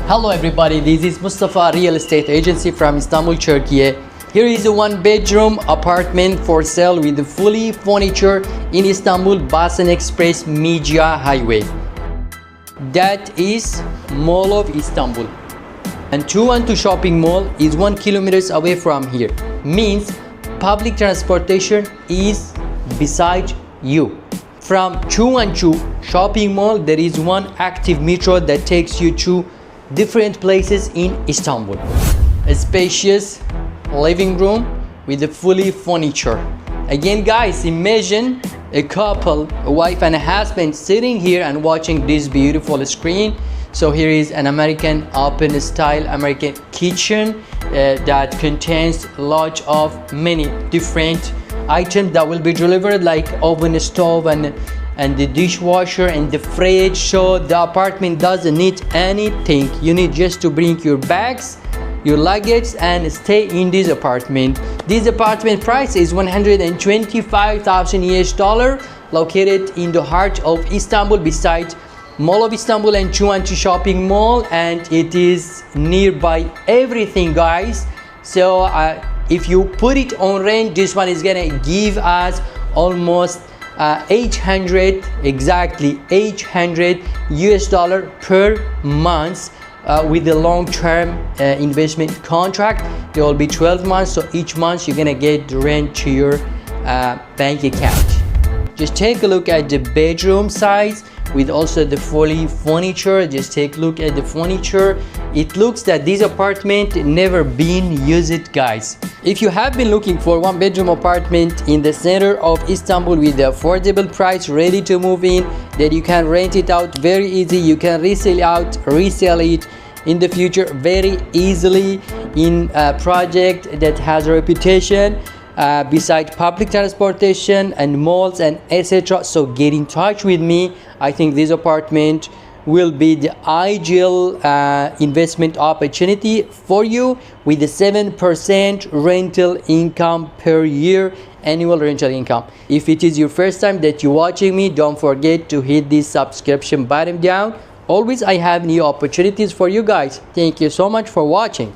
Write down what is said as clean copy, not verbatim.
Hello everybody, this is Mustafa Real Estate Agency from Istanbul, Turkey. Here is a one-bedroom apartment for sale with fully furniture in Istanbul, Basın Ekspres Media Highway. That is Mall of Istanbul. And 212 shopping mall is 1 kilometers away from here. Means public transportation is beside you. From 212 shopping mall, there is one active metro that takes you to different places in Istanbul. A spacious living room with a fully furniture. Again guys, imagine a couple, a wife and a husband sitting here and watching this beautiful screen. So here is an American open style American kitchen that contains lots of many different items that will be delivered, like oven, stove and the dishwasher and the fridge. So the apartment doesn't need anything. You need just to bring your bags, your luggage and stay in this apartment. This apartment price is 125,000 US dollar, located in the heart of Istanbul beside Mall of Istanbul and 212 shopping mall, and it is nearby everything guys. So if you put it on rent, this one is gonna give us almost 800, exactly 800 US dollar per month with the long-term investment contract. There will be 12 months, so each month you're gonna get the rent to your bank account. Just take a look at the bedroom size with also the fully furniture. Just take a look at the furniture. It looks that this apartment never been used guys. If you have been looking for one bedroom apartment in the center of Istanbul with the affordable price, ready to move in, that you can rent it out very easy, you can resell it in the future very easily in a project that has a reputation beside public transportation and malls and etc. So get in touch with me. I think this apartment will be the ideal investment opportunity for you with the 7% rental income per year, annual rental income. If it is your first time that you're watching me, don't forget to hit this subscription button down. Always I have new opportunities for you guys. Thank you so much for watching.